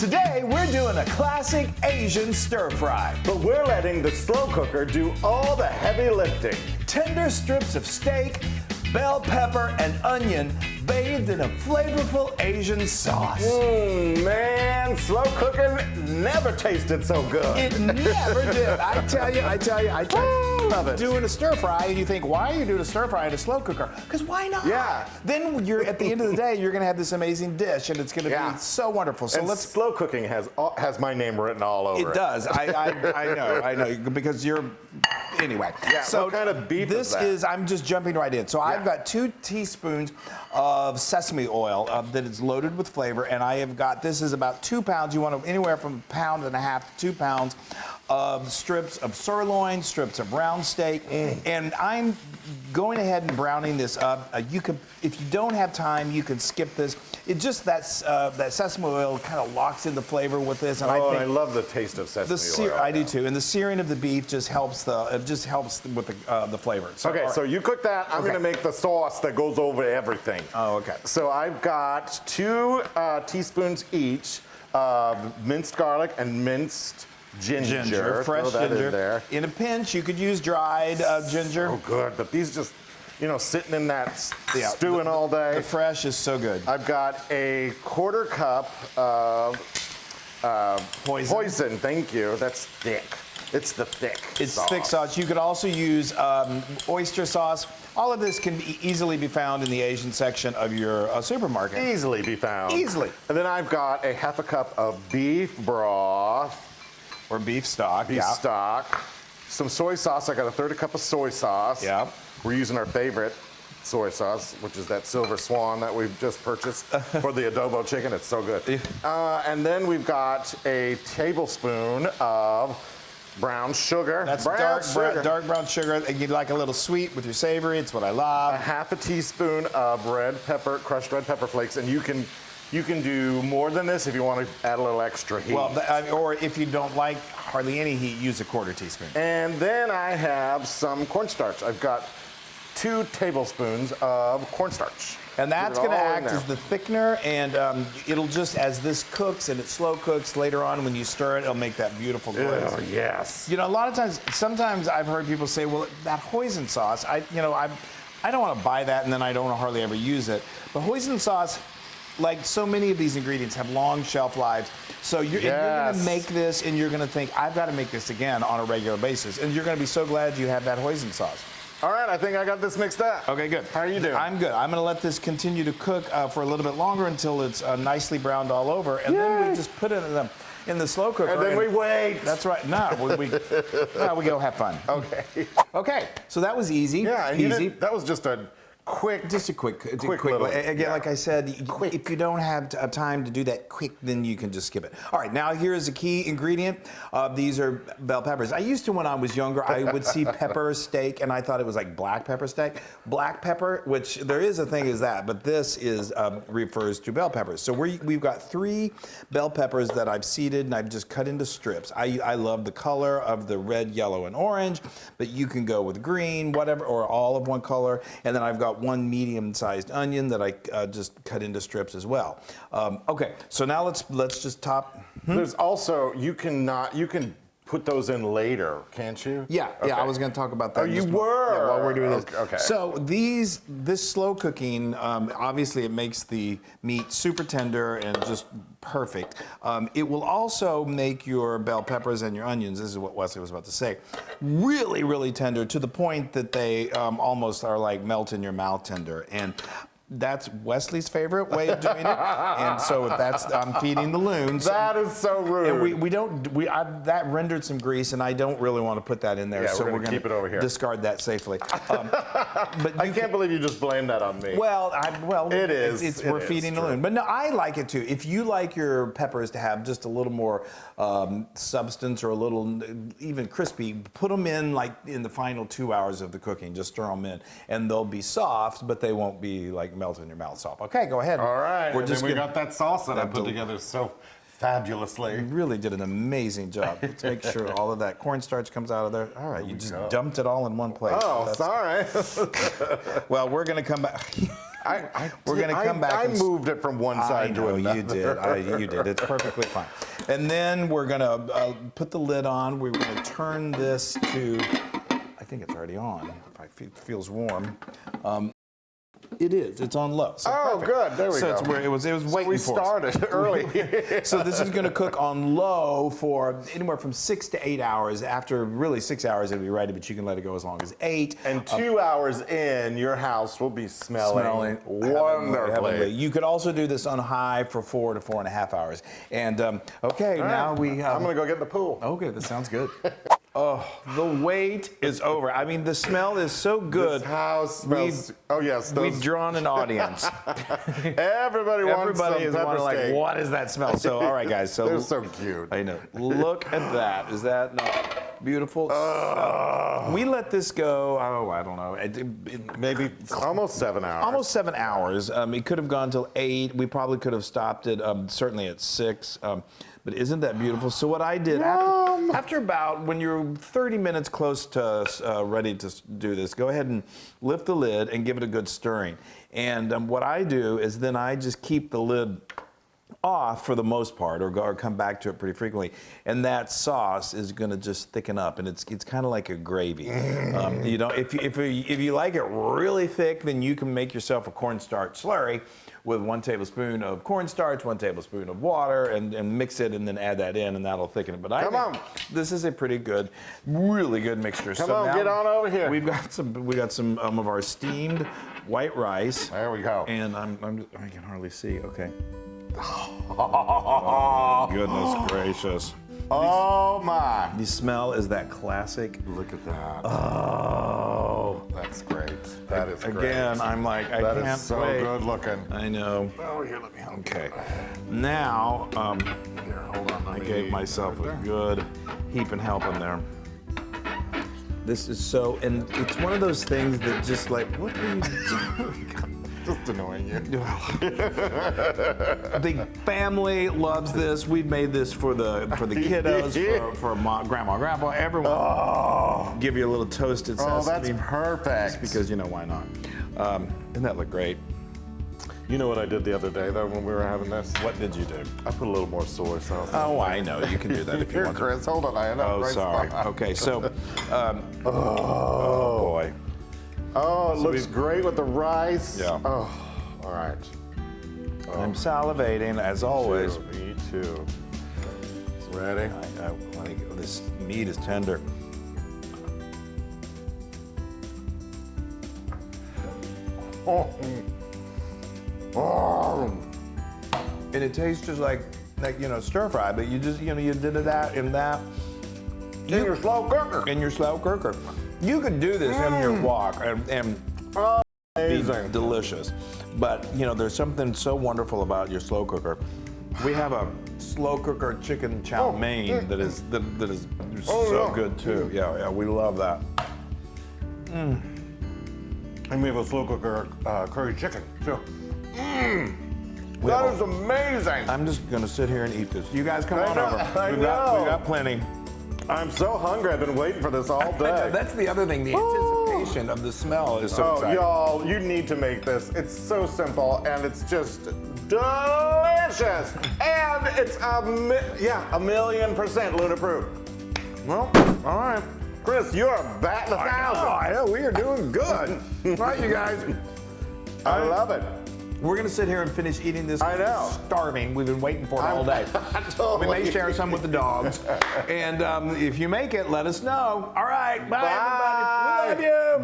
Today, we're doing a classic Asian stir fry. But we're letting the slow cooker do all the heavy lifting. Tender strips of steak, bell pepper, and onion bathed in a flavorful Asian sauce. Man, slow cooking never tasted so good. It never did. I tell you. Love it. Doing a stir fry, and you think, why are you doing a stir fry in a slow cooker? Because why not? Yeah. Then you're at the end of the day, you're going to have this amazing dish, and it's going to be so wonderful. So and let's. slow cooking has my name written all over it. It does. I know, because you're. Anyway. Yeah. So what kind of beef is that? I'm just jumping right in. So I've got 2 teaspoons of sesame oil that is loaded with flavor, and I have got, this is about 2 pounds. You want anywhere from 1.5 pounds to 2 pounds of strips of sirloin, strips of round steak, and I'm going ahead and browning this up. You could, if you don't have time, you can skip this. It just that sesame oil kind of locks in the flavor with this, and I love the taste of sesame oil. I do too, and the searing of the beef just helps with the flavor. So, okay, so you cook that. I'm going to make the sauce that goes over everything. Oh, okay. So I've got 2 teaspoons each of minced garlic and minced ginger. Fresh Throw that ginger. in there. In a pinch, you could use dried ginger. Oh, good. But these just, sitting in that stewing all day. The fresh is so good. I've got a 1/4 cup of hoisin. Thank you. That's thick. It's the thick sauce. Thick sauce. You could also use oyster sauce. All of this can easily be found in the Asian section of your supermarket. Easily be found. Easily. And then I've got a 1/2 cup of beef broth. Or beef stock. Beef stock. Some soy sauce. I got a 1/3 cup of soy sauce. Yeah. We're using our favorite soy sauce, which is that Silver Swan that we've just purchased for the adobo chicken. It's so good. And then we've got a tablespoon of brown sugar. That's dark brown sugar. And you'd like a little sweet with your savory. It's what I love. A 1/2 teaspoon of crushed red pepper flakes, and you can do more than this if you want to add a little extra heat. Well, or if you don't like hardly any heat, use a 1/4 teaspoon. And then I have some cornstarch. I've got 2 tablespoons of cornstarch. And that's going to act as the thickener, and it'll just, as this cooks and it slow cooks later on, when you stir it, it'll make that beautiful glaze. Oh, yes. A lot of times, sometimes I've heard people say, well, that hoisin sauce, I don't want to buy that, and then I don't hardly ever use it. But hoisin sauce, like so many of these ingredients, have long shelf lives. So you're going to make this, and you're going to think, I've got to make this again on a regular basis. And you're going to be so glad you have that hoisin sauce. All right, I think I got this mixed up. Okay, good. How are you doing? I'm good. I'm going to let this continue to cook for a little bit longer until it's nicely browned all over. And then we just put it in the slow cooker. And then we wait. That's right. No, we go have fun. Okay. Okay, so that was easy. Yeah, easy. That was just a quick little, again, like I said, if you don't have time to do that quick, then you can just skip it. All right, now here's a key ingredient. These are bell peppers. I used to, when I was younger, I would see pepper steak, and I thought it was like black pepper steak. Black pepper, which there is a thing as that, but this is refers to bell peppers. So we've got 3 bell peppers that I've seeded, and I've just cut into strips. I love the color of the red, yellow, and orange, but you can go with green, whatever, or all of one color. And then I've got 1 medium-sized onion that I just cut into strips as well. Okay, so now let's just top. There's also, you can put those in later, can't you? Yeah, okay. I was going to talk about that. Oh, you were? Yeah, while we're doing this. Okay. So this slow cooking, obviously it makes the meat super tender and just perfect. It will also make your bell peppers and your onions, this is what Wesley was about to say, really, really tender, to the point that they almost are like melt in your mouth tender. And that's Wesley's favorite way of doing it, and so I'm feeding the loons. That is so rude. And that rendered some grease, and I don't really want to put that in there. Yeah, so we're going to keep it over here. Discard that safely. But I can't believe you just blamed that on me. Well, it is. We're feeding the loon, but no, I like it too. If you like your peppers to have just a little more substance or a little even crispy, put them in like in the final 2 hours of the cooking. Just stir them in, and they'll be soft, but they won't be like melt in your mouth soft. Okay, go ahead. All right. We got that sauce that I put together so fabulously. You really did an amazing job. Let's make sure all of that cornstarch comes out of there. All right, you just dumped it all in one place. Oh, sorry. Well, we're going to come back. We're going to come back. I moved it from one side to another. You did. You did. It's perfectly fine. And then we're going to put the lid on. We're going to turn this to, I think it's already on. It feels warm. It is. It's on low. So perfect. Good. There we go. So it's where it was waiting for us. We started early. So this is going to cook on low for anywhere from 6 to 8 hours. After really 6 hours, it'll be ready, but you can let it go as long as 8. And 2 hours in, your house will be smelling wonderfully. Heavenly. You could also do this on high for 4 to 4.5 hours. And okay, now we. I'm going to go get in the pool. Okay, that sounds good. Oh, the wait is over. I mean, the smell is so good. This house smells. We've drawn an audience. Everybody wants some is pepper like, steak. what is that smell? So, all right, guys. So they're so cute. I know. Look at that. Is that not beautiful? We let this go. Oh, I don't know. Maybe almost 7 hours. Almost 7 hours. It could have gone till 8. We probably could have stopped it certainly at 6. But isn't that beautiful? So what I did after about when you're 30 minutes close to ready to do this, go ahead and lift the lid and give it a good stirring. And what I do is then I just keep the lid off for the most part, or come back to it pretty frequently, and that sauce is going to just thicken up, and it's kind of like a gravy. You know, if you like it really thick, then you can make yourself a cornstarch slurry with 1 tablespoon of cornstarch, 1 tablespoon of water, and mix it, and then add that in, and that'll thicken it. But I think this is a pretty good, really good mixture. Come on, get on over here. We've got some of our steamed white rice. There we go. And I can hardly see. Okay. Oh, goodness gracious. Oh my. The smell is that classic. Look at that. Oh. That's great. That is great. Again, I'm like, I can't wait. That is so good looking. I know. Oh, here, let me help. Okay. Now, Here, hold on. I gave myself a good heap and help in there. This is so, and it's one of those things that just like, what are you doing? Just annoying you. The family loves this. We've made this for the kiddos, for mom, grandma, grandpa, everyone. Oh. Give you a little toasted sesame. Oh, that's perfect. Just because, you know, why not? Doesn't that look great? You know what I did the other day, though, when we were having this? What did you do? I put a little more soy sauce. Oh, I know. You can do that if you Here, want to. Chris, hold on. I know. Oh, sorry. Spot. Okay, so, oh boy. Oh, it looks great with the rice. Yeah. Oh, all right. Oh. I'm salivating, as always. Me too. Ready? This meat is tender. Oh. Oh. And it tastes just like you know, stir fry, but you just, you know, you did it in that. In your slow cooker. In your slow cooker. You could do this in your wok and be delicious. But, you know, there's something so wonderful about your slow cooker. We have a slow cooker chicken chow mein that is so good too. Yeah, we love that. And we have a slow cooker curry chicken too. That is amazing. I'm just gonna sit here and eat this. You guys come on over. We got plenty. I'm so hungry. I've been waiting for this all day. That's the other thing. The anticipation of the smell is so exciting. Y'all, you need to make this. It's so simple and it's just delicious. And it's a 1,000,000% Luna proof. Well, all right. Chris, you're batting 1,000. I know, we are doing good. All right, you guys. I love it. We're gonna sit here and finish eating this. I know. Starving. We've been waiting for it all day. Totally. We may share some with the dogs. And if you make it, let us know. All right. Bye. Everybody. We love you.